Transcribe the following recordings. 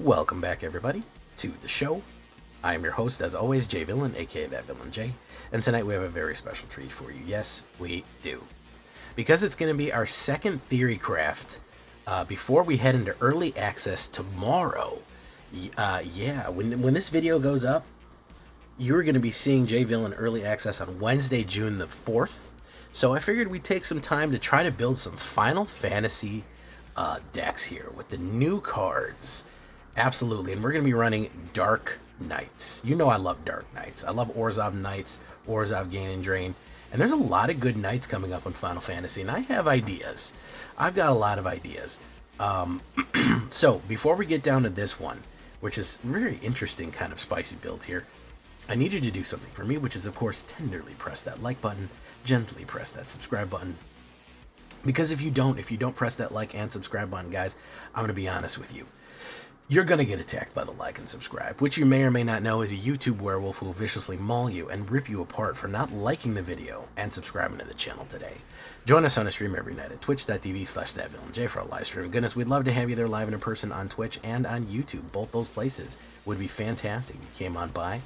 Welcome back, everybody, to the show. I am your host, as always, Jay Villain, aka That Villain J, and tonight we have a very special treat for you. Yes, we do. Because it's going to be our second theory craft before we head into early access tomorrow. When this video goes up, you're going to be seeing Jay Villain early access on Wednesday, June the 4th. So I figured we'd take some time to try to build some Final Fantasy decks here with the new cards. Absolutely, and we're going to be running Dark Knights. You know I love Dark Knights. I love ORZHOV Knights, ORZHOV Gain and Drain, and there's a lot of good Knights coming up on Final Fantasy, and I have ideas. I've got a lot of ideas. So, before we get down to this one, which is a very interesting kind of spicy build here, I need you to do something for me, which is, of course, tenderly press that like button, gently press that subscribe button. Because if you don't press that like and subscribe button, guys, I'm going to be honest with you. You're going to get attacked by the like and subscribe, which you may or may not know is a YouTube werewolf who will viciously maul you and rip you apart for not liking the video and subscribing to the channel today. Join us on a stream every night at twitch.tv/thatvillainj for a live stream. Goodness, we'd love to have you there live and in person on Twitch and on YouTube. Both those places would be fantastic if you came on by.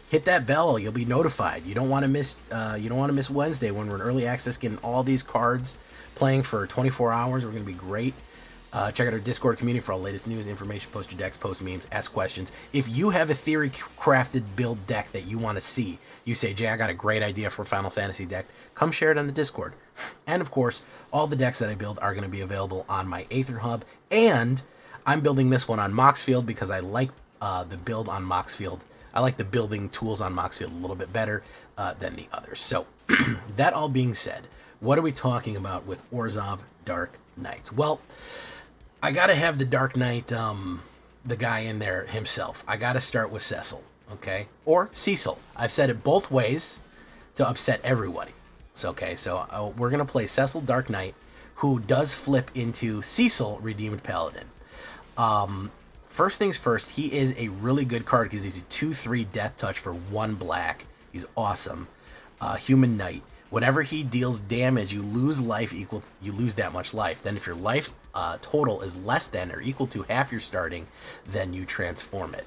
Hit that bell, you'll be notified. You don't want to miss Wednesday when we're in early access getting all these cards playing for 24 hours. We're going to be great. Check out our Discord community for all the latest news, information, post your decks, post memes, ask questions. If you have a theory crafted build deck that you want to see, you say, Jay, I got a great idea for a Final Fantasy deck, come share it on the Discord. And of course, all the decks that I build are going to be available on my AetherHub, and I'm building this one on Moxfield because I like the build on Moxfield. I like the building tools on Moxfield a little bit better than the others. So, that all being said, what are we talking about with ORZHOV Dark Knights? Well, I gotta have the Dark Knight, the guy in there himself. I gotta start with Cecil, okay? Or Cecil. I've said it both ways to upset everybody. So we're gonna play Cecil Dark Knight, who does flip into Cecil Redeemed Paladin. First things first, he is a really good card because he's a 2/3 death touch for 1 black. He's awesome. Human Knight. Whenever he deals damage, you lose life you lose that much life. Then if your life total is less than or equal to half your starting, then you transform it.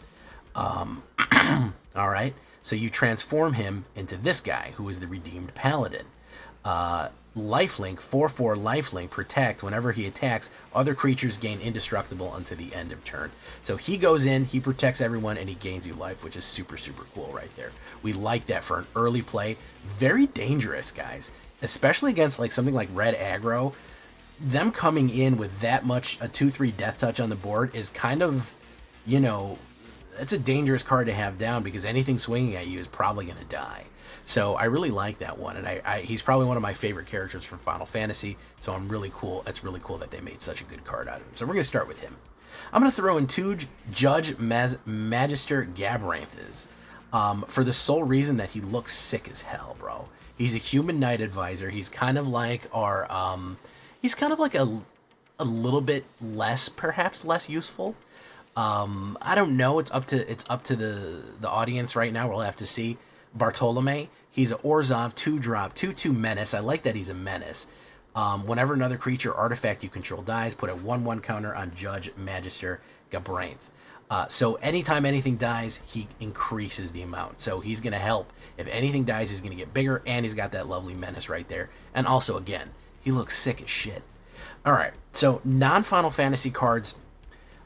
All right. So you transform him into this guy, who is the Redeemed Paladin. Lifelink, 4/4 lifelink, protect. Whenever he attacks, other creatures gain indestructible until the end of turn. So he goes in, he protects everyone, and he gains you life, which is super, super cool right there. We like that for an early play. Very dangerous, guys, especially against like something like red aggro. Them coming in with that much, a 2/3 death touch on the board is kind of, it's a dangerous card to have down because anything swinging at you is probably going to die. So I really like that one, and he's probably one of my favorite characters from Final Fantasy, so I'm really cool. It's really cool that they made such a good card out of him. So we're going to start with him. I'm going to throw in 2 Judge Magister Gabranthas for the sole reason that he looks sick as hell, bro. He's a Human Knight Advisor. He's kind of like he's kind of like a little bit less, perhaps less useful. I don't know. It's up to the audience right now. We'll have to see. Bartolome, he's an ORZHOV 2-drop, 2/2 menace. I like that he's a menace. Whenever another creature or artifact you control dies, put a 1/1 counter on Judge Magister Gabranth. So anytime anything dies, he increases the amount. So he's going to help. If anything dies, he's going to get bigger, and he's got that lovely menace right there. And also, again, he looks sick as shit. All right, so non-Final Fantasy cards,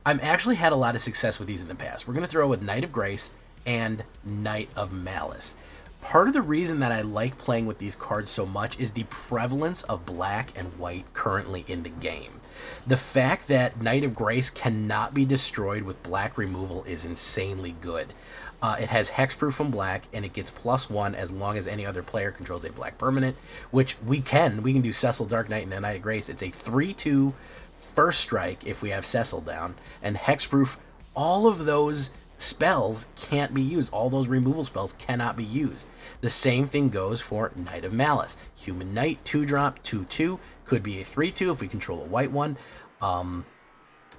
I've actually had a lot of success with these in the past. We're going to throw with Knight of Grace and Knight of Malice. Part of the reason that I like playing with these cards so much is the prevalence of black and white currently in the game. The fact that Knight of Grace cannot be destroyed with black removal is insanely good. It has hexproof from black, and it gets +1 as long as any other player controls a black permanent, which we can do Cecil Dark Knight and a Knight of Grace. It's a 3/2 first strike if we have Cecil down, and hexproof. All of those spells can't be used. All those removal spells cannot be used. The same thing goes for Knight of Malice. Human Knight, 2-drop, 2/2, could be a 3/2 if we control a white one.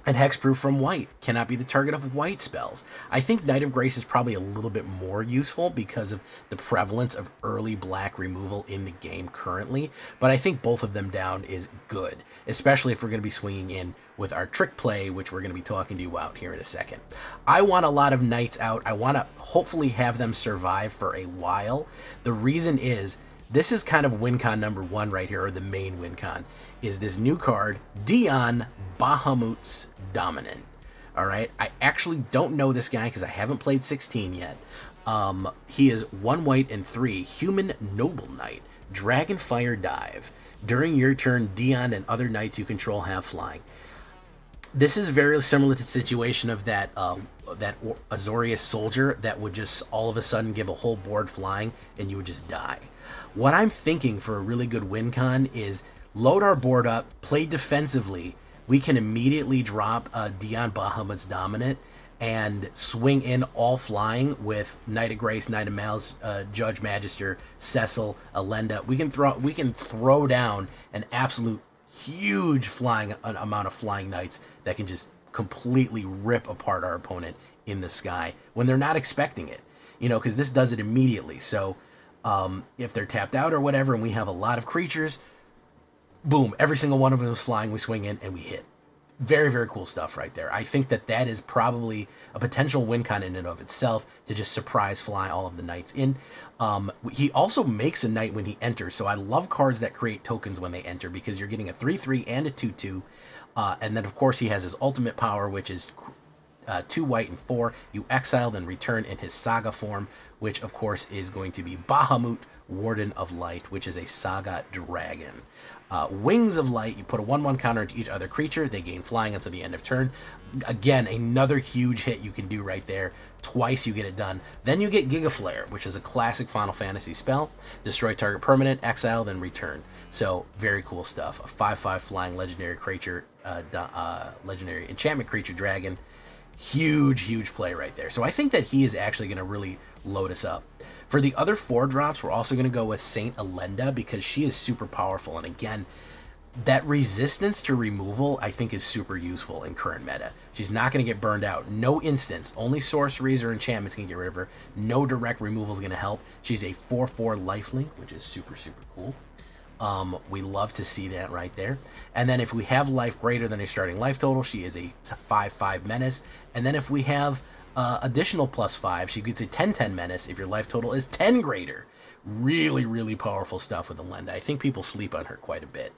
And hexproof from white, cannot be the target of white spells. I think Knight of Grace is probably a little bit more useful because of the prevalence of early black removal in the game currently, but I think both of them down is good, especially if we're going to be swinging in with our trick play, which we're going to be talking to you about here in a second. I want a lot of knights out. I want to hopefully have them survive for a while. The reason is, this is kind of win con number one right here, or the main win con, is this new card, Dion Bahamut's Dominant. All right, I actually don't know this guy because I haven't played 16 yet. He is 1 white and 3, Human Noble Knight, Dragonfire Dive. During your turn, Dion and other knights you control have flying. This is very similar to the situation of that Azorius soldier that would just all of a sudden give a whole board flying and you would just die. What I'm thinking for a really good win con is load our board up, play defensively. We can immediately drop Dion Bahamut's Dominant and swing in all flying with Knight of Grace, Knight of Malice, Judge Magister, Cecil, Alenda. We can throw down an absolute huge amount of flying knights that can just completely rip apart our opponent in the sky when they're not expecting it. Because this does it immediately. So if they're tapped out or whatever, and we have a lot of creatures, boom, every single one of them is flying, we swing in, and we hit. Very, very cool stuff right there. I think that is probably a potential win con in and of itself, to just surprise fly all of the knights in. He also makes a knight when he enters, so I love cards that create tokens when they enter, because you're getting a 3/3 and a 2/2. And then, of course, he has his ultimate power, which is 2 white and 4. You exile, then return in his Saga form, which, of course, is going to be Bahamut, Warden of Light, which is a Saga Dragon. Wings of Light, you put a 1/1 counter to each other creature. They gain flying until the end of turn. Again, another huge hit you can do right there. Twice you get it done. Then you get Giga Flare, which is a classic Final Fantasy spell. Destroy target permanent, exile, then return. So, very cool stuff. A 5/5 flying legendary creature, legendary enchantment creature dragon. Huge play right there. So I think that he is actually going to really load us up. For the other 4 drops, we're also going to go with Saint Alenda, because she is super powerful. And again, that resistance to removal, I think, is super useful in current meta. She's not going to get burned out. No instants. Only sorceries or enchantments can get rid of her. No direct removal is going to help. She's a 4/4 lifelink, which is super cool. We love to see that right there. And then if we have life greater than a starting life total, she is a 5/5 menace. And then if we have additional +5, she gets a 10/10 menace if your life total is 10 greater. Really powerful stuff with Alenda. I think people sleep on her quite a bit.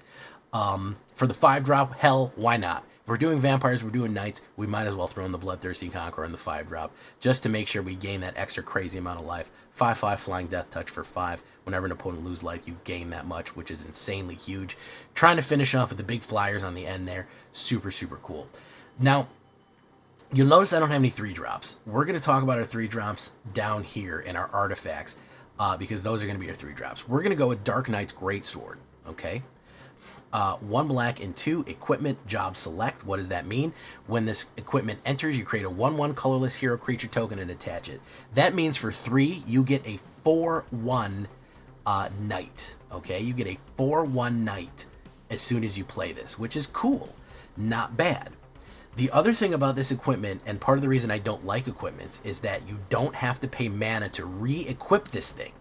For the 5-drop, hell, why not? If we're doing vampires, we're doing knights, we might as well throw in the Bloodthirsty Conqueror in the 5-drop, just to make sure we gain that extra crazy amount of life. 5/5 flying death touch for 5. Whenever an opponent loses life, you gain that much, which is insanely huge. Trying to finish off with the big flyers on the end there. Super cool. Now, you'll notice I don't have any 3-drops. We're going to talk about our 3-drops down here in our artifacts, because those are going to be our 3-drops. We're going to go with Dark Knight's Greatsword, okay? 1 black and 2 equipment job select. What does that mean? When this equipment enters, you create a 1/1 colorless hero creature token and attach it. That means for 3, you get a 4/1 knight. Okay, you get a 4/1 knight as soon as you play this, which is cool. Not bad. The other thing about this equipment, and part of the reason I don't like equipments, is that you don't have to pay mana to re-equip this thing.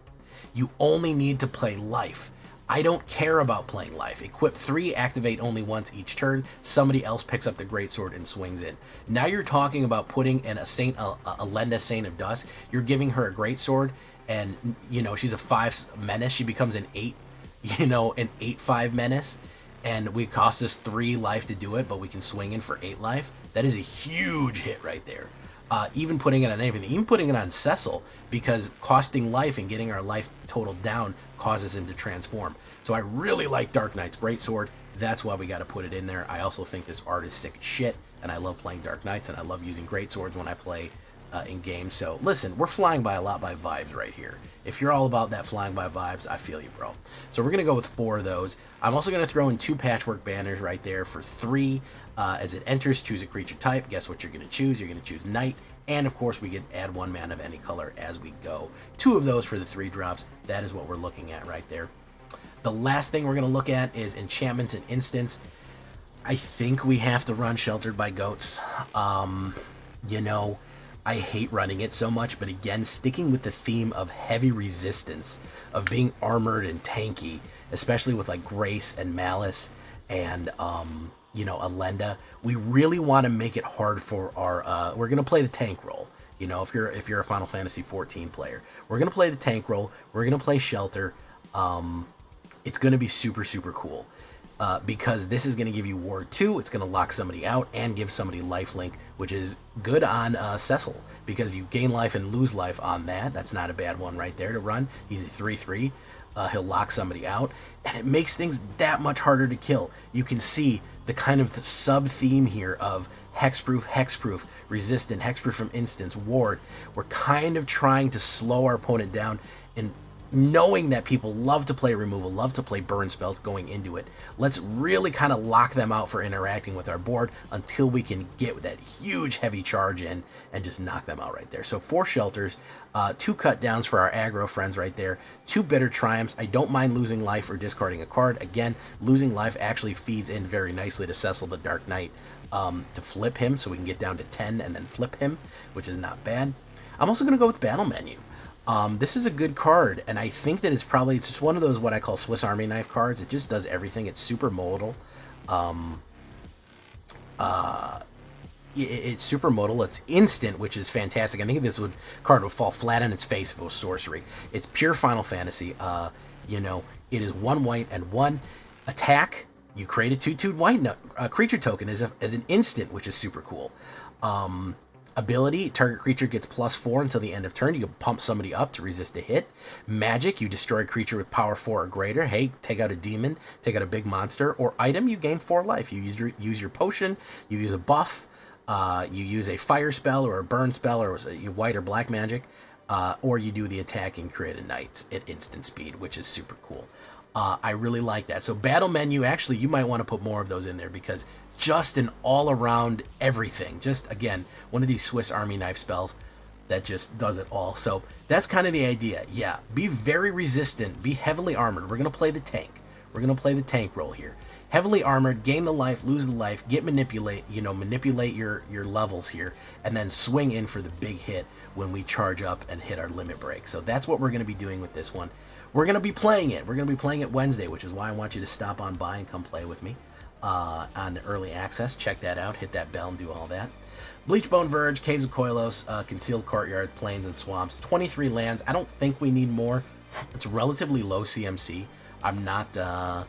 You only need to play life. I don't care about playing life. Equip 3, activate only once each turn. Somebody else picks up the Greatsword and swings in. Now you're talking about putting in a Alenda Saint of Dusk. You're giving her a Greatsword, and she's a 5 menace. She becomes an 8, an 8/5 menace, and we cost us 3 life to do it, but we can swing in for 8 life. That is a huge hit right there. Even putting it on anything, even putting it on Cecil, because costing life and getting our life total down causes him to transform. So I really like Dark Knight's Greatsword. That's why we got to put it in there. I also think this art is sick as shit, and I love playing Dark Knights, and I love using Greatswords when I play in games. So listen, we're flying by a lot by vibes right here. If you're all about that flying by vibes, I feel you, bro. So we're going to go with 4 of those. I'm also going to throw in 2 patchwork banners right there for 3. As it enters, choose a creature type. Guess what you're going to choose? You're going to choose Knight. And of course, we get add 1 mana of any color as we go. 2 of those for the 3-drops. That is what we're looking at right there. The last thing we're going to look at is enchantments and instants. I think we have to run Sheltered by Goats. You know, I hate running it so much, but again, sticking with the theme of heavy resistance, of being armored and tanky, especially with like Grace and Malice and you know, Alenda, we really want to make it hard for our we're gonna play the tank role. You know, if you're a Final Fantasy 14 player, we're gonna play the tank role. We're gonna play Shelter. It's gonna be super cool. Because this is going to give you Ward 2, it's going to lock somebody out and give somebody lifelink, which is good on Cecil, because you gain life and lose life on that. That's not a bad one right there to run. He's a 3/3. He'll lock somebody out, and it makes things that much harder to kill. You can see the kind of sub-theme here of hexproof, resistant, hexproof from instance, ward. We're kind of trying to slow our opponent down, and knowing that people love to play removal, love to play burn spells going into it, let's really kind of lock them out for interacting with our board until we can get that huge heavy charge in and just knock them out right there. So 4 shelters, 2 cut downs for our aggro friends right there, 2 bitter triumphs. I don't mind losing life or discarding a card. Again, losing life actually feeds in very nicely to Cecil the Dark Knight, to flip him so we can get down to 10 and then flip him, which is not bad. I'm also going to go with Battle Menu. This is a good card, and I think that it's just one of those what I call Swiss Army knife cards. It just does everything. It's super modal. It's super modal. It's instant, which is fantastic. I think this card would fall flat on its face if it was sorcery. It's pure Final Fantasy. You know, it is 1 white and 1 attack. You create a 2/2 white creature token as an instant, which is super cool. Ability, target creature gets +4 until the end of turn. You can pump somebody up to resist a hit. Magic, you destroy a creature with power 4 or greater. Hey, take out a demon, take out a big monster. Or item, you gain 4 life. You use your potion, you use a buff, you use a fire spell or a burn spell or white or black magic, or you do the attack and create a knight at instant speed, which is super cool. I really like that. So Battle Menu, actually, you might want to put more of those in there, because just an all-around everything. Just, again, one of these Swiss Army knife spells that just does it all. So that's kind of the idea. Yeah, be very resistant, be heavily armored. We're going to play the tank. We're going to play the tank role here. Heavily armored, gain the life, lose the life, manipulate your levels here, and then swing in for the big hit when we charge up and hit our limit break. So that's what we're going to be doing with this one. We're going to be playing it. We're going to be playing it Wednesday, which is why I want you to stop on by and come play with me on early access. Check that out. Hit that bell and do all that. Bleachbone Verge, Caves of Koilos, Concealed Courtyard, Plains and Swamps. 23 lands. I don't think we need more. It's relatively low CMC. I'm not, I'm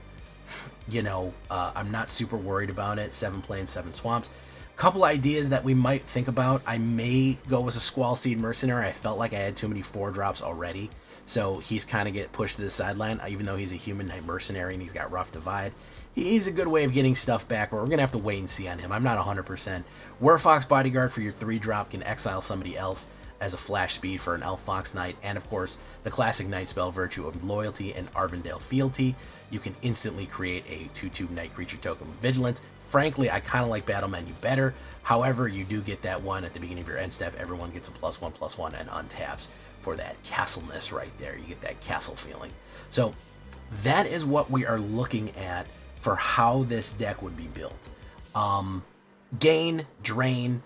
not super worried about it. 7 Plains, 7 Swamps. Couple ideas that we might think about. I may go as a Squall Seed Mercenary. I felt like I had too many 4-drops already. So he's kind of get pushed to the sideline, even though he's a Human Knight Mercenary and he's got Rough Divide. He's a good way of getting stuff back, but we're going to have to wait and see on him. I'm not 100%. Werewolf Bodyguard for your 3-drop can exile somebody else as a flash speed for an Elf Fox Knight. And of course, the classic Knight spell, Virtue of Loyalty and Arvindale Fealty. You can instantly create a 2/2 Knight creature token with Vigilance. Frankly, I kind of like Battle Menu better. However, you do get that one at the beginning of your end step. Everyone gets a +1/+1 and untaps for that castleness right there. You get that castle feeling. So that is what we are looking at for how this deck would be built. Gain, drain,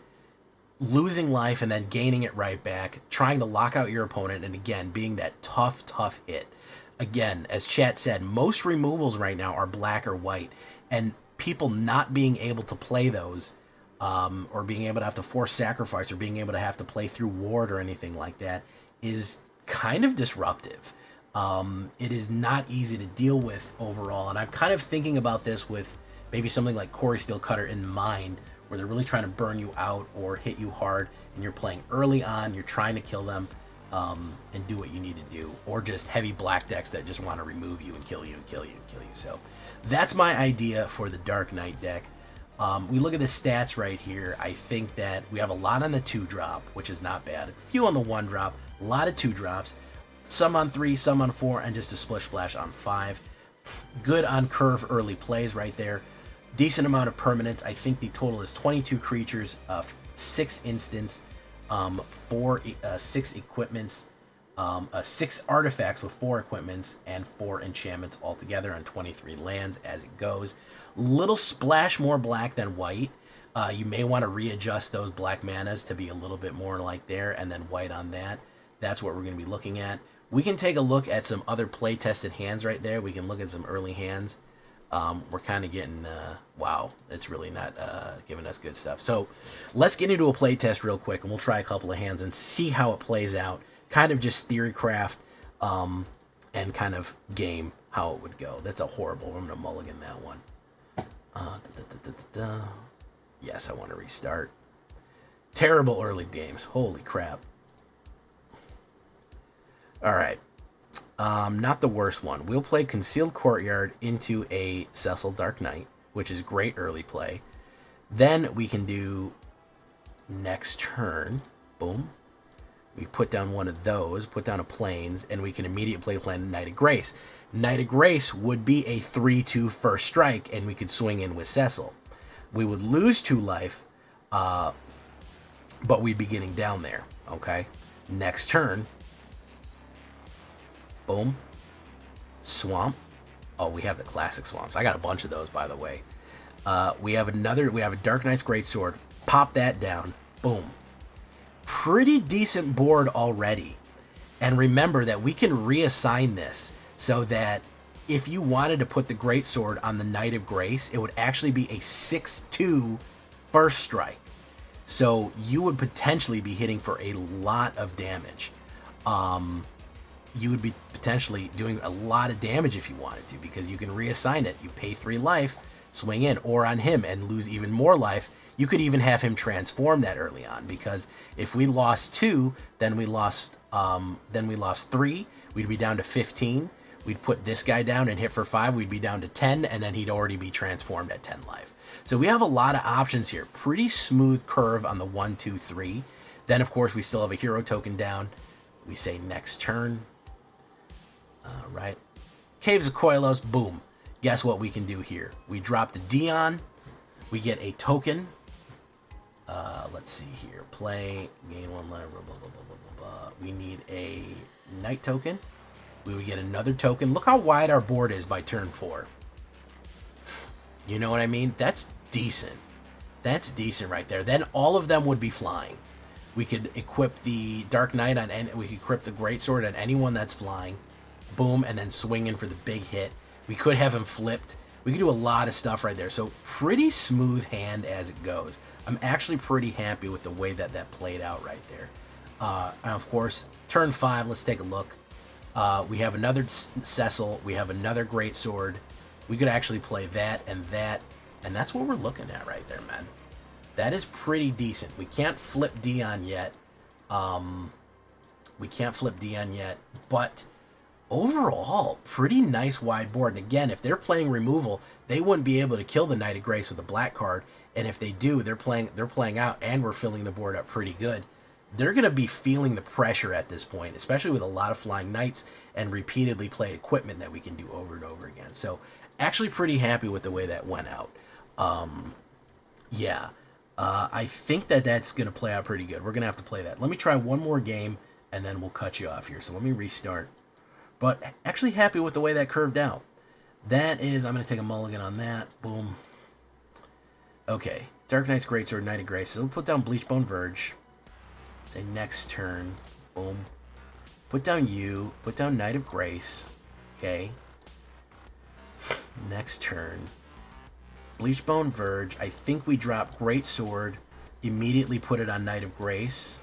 losing life, and then gaining it right back, trying to lock out your opponent, and again, being that tough hit. Again, as chat said, most removals right now are black or white, and people not being able to play those, or being able to have to force sacrifice, or being able to have to play through ward or anything like that, is kind of disruptive. It is not easy to deal with overall, and I'm kind of thinking about this with maybe something like Quarry Steel Cutter in mind, where they're really trying to burn you out or hit you hard, and you're playing early on, you're trying to kill them, and do what you need to do, or just heavy black decks that just want to remove you and kill you and kill you and kill you. So that's my idea for the Dark Knight deck. We look at the stats right here. I think that we have a lot on the 2-drop, which is not bad. A few on the 1-drop, a lot of 2-drops, some on 3, some on 4, and just a Splish Splash on 5. Good on curve early plays right there. Decent amount of permanents. I think the total is 22 creatures, 6 instants, 6 equipments, 6 artifacts with 4 equipments and 4 enchantments altogether on 23 lands as it goes. Little splash more black than white. You may want to readjust those black manas to be a little bit more like there, and then white on that. That's what we're going to be looking at. We can take a look at some other play-tested hands right there. We can look at some early hands. We're kind of getting, wow, it's really not giving us good stuff. So let's get into a play test real quick, and we'll try a couple of hands and see how it plays out. Kind of just theory craft and kind of game how it would go. That's a horrible, I'm going to mulligan that one. Yes, I want to restart. Terrible early games. Holy crap. All right. Not the worst one. We'll play Concealed Courtyard into a Cecil Dark Knight, which is great early play. Then we can do next turn. Boom. We put down one of those, put down a Plains, and we can immediately play Knight of Grace. Knight of Grace would be a 3/2 first strike, and we could swing in with Cecil. We would lose 2 life, but we'd be getting down there, okay? Next turn. Boom. Swamp. Oh, we have the classic swamps. I got a bunch of those, by the way. We have a Dark Knight's Greatsword. Pop that down. Boom. Pretty decent board already. And remember that we can reassign this so that if you wanted to put the Greatsword on the Knight of Grace, it would actually be a 6/2 first strike. So you would potentially be hitting for a lot of damage. You would be potentially doing a lot of damage if you wanted to, because you can reassign it. You pay 3 life, swing in, or on him and lose even more life. You could even have him transform that early on, because if we lost 2, then we lost 3. We'd be down to 15. We'd put this guy down and hit for 5. We'd be down to 10, and then he'd already be transformed at 10 life. So we have a lot of options here. Pretty smooth curve on the 1, 2, 3. Then, of course, we still have a hero token down. We say next turn. Right. Caves of Koilos, boom. Guess what we can do here? We drop the Dion. We get a token. Let's see here. Play, gain 1 life, blah, blah, blah, blah, blah, blah. We need a Knight token. We would get another token. Look how wide our board is by turn 4. You know what I mean? That's decent. That's decent right there. Then all of them would be flying. We could equip the Dark Knight on, and we could equip the Greatsword on anyone that's flying. Boom, and then swing in for the big hit. We could have him flipped. We could do a lot of stuff right there. So pretty smooth hand as it goes. I'm actually pretty happy with the way that that played out right there. And of course, turn 5, let's take a look. We have another Cecil. We have another Greatsword. We could actually play that, and that's what we're looking at right there, man. That is pretty decent. We can't flip Dion yet. But overall, pretty nice wide board. And again, if they're playing removal, they wouldn't be able to kill the Knight of Grace with a black card. And if they do, they're playing out, and we're filling the board up pretty good. They're going to be feeling the pressure at this point, especially with a lot of flying knights and repeatedly played equipment that we can do over and over again. So actually pretty happy with the way that went out. I think that's going to play out pretty good. We're going to have to play that. Let me try one more game, and then we'll cut you off here. So let me restart. But actually happy with the way that curved out. That is, I'm going to take a mulligan on that. Boom. Okay. Dark Knight's Greatsword, Knight of Grace. So we'll put down Bleachbone Verge. Say next turn. Boom. Put down you. Put down Knight of Grace. Okay. Next turn. Bleachbone Verge. I think we drop Greatsword. Immediately put it on Knight of Grace.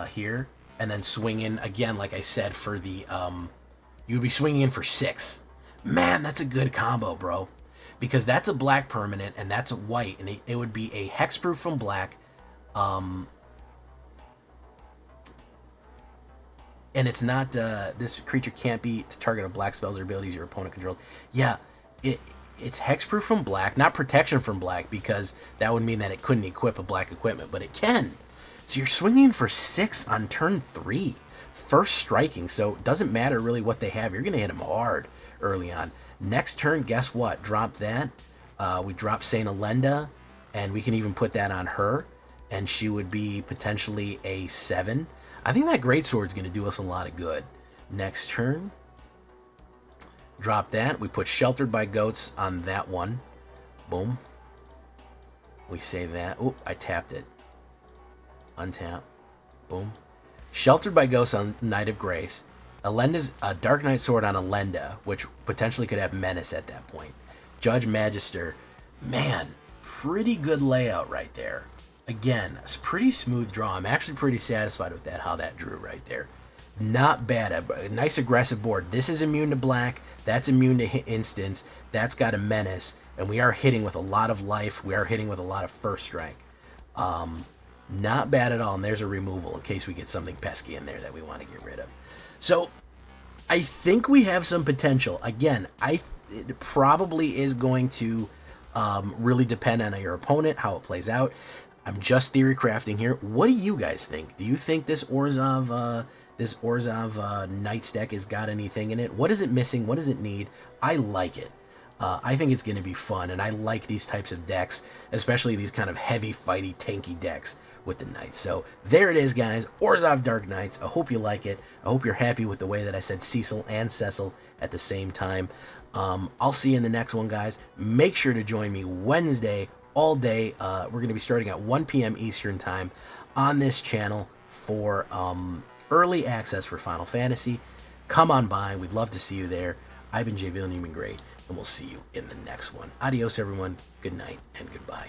Here. And then swing in again, like I said, for the... you would be swinging in for 6. Man, that's a good combo, bro. Because that's a black permanent, and that's a white. And it would be a hexproof from black. And it's not... this creature can't be to target of black spells or abilities your opponent controls. Yeah, it's hexproof from black, not protection from black, because that would mean that it couldn't equip a black equipment, but it can. So you're swinging for 6 on turn 3. First striking, so it doesn't matter really what they have. You're going to hit them hard early on. Next turn, guess what? Drop that. We drop Saint Elenda, and we can even put that on her, and she would be potentially a 7. I think that Greatsword's going to do us a lot of good. Next turn, drop that. We put Sheltered by Goats on that one. Boom. We say that. Oh, I tapped it. Untap. Boom. Sheltered by Ghosts on Knight of Grace. Alenda's a Dark Knight Sword on Elenda, which potentially could have Menace at that point. Judge Magister. Man, pretty good layout right there. Again, it's a pretty smooth draw. I'm actually pretty satisfied with that, how that drew right there. Not bad. A nice aggressive board. This is immune to black. That's immune to instants. That's got a Menace. And we are hitting with a lot of life. We are hitting with a lot of first strike. Not bad at all. And there's a removal in case we get something pesky in there that we want to get rid of. So I think we have some potential. Again, it probably is going to really depend on your opponent, how it plays out. I'm just theory crafting here. What do you guys think? Do you think this ORZHOV Knights deck has got anything in it? What is it missing? What does it need? I like it. I think it's going to be fun, and I like these types of decks, especially these kind of heavy, fighty, tanky decks with the Knights. So there it is, guys. ORZHOV Dark Knights. I hope you like it. I hope you're happy with the way that I said Cecil and Cecil at the same time. I'll see you in the next one, guys. Make sure to join me Wednesday all day. We're going to be starting at 1 p.m. Eastern Time on this channel for early access for Final Fantasy. Come on by. We'd love to see you there. I've been Jay Villainy, you've been great, and we'll see you in the next one. Adios, everyone. Good night and goodbye.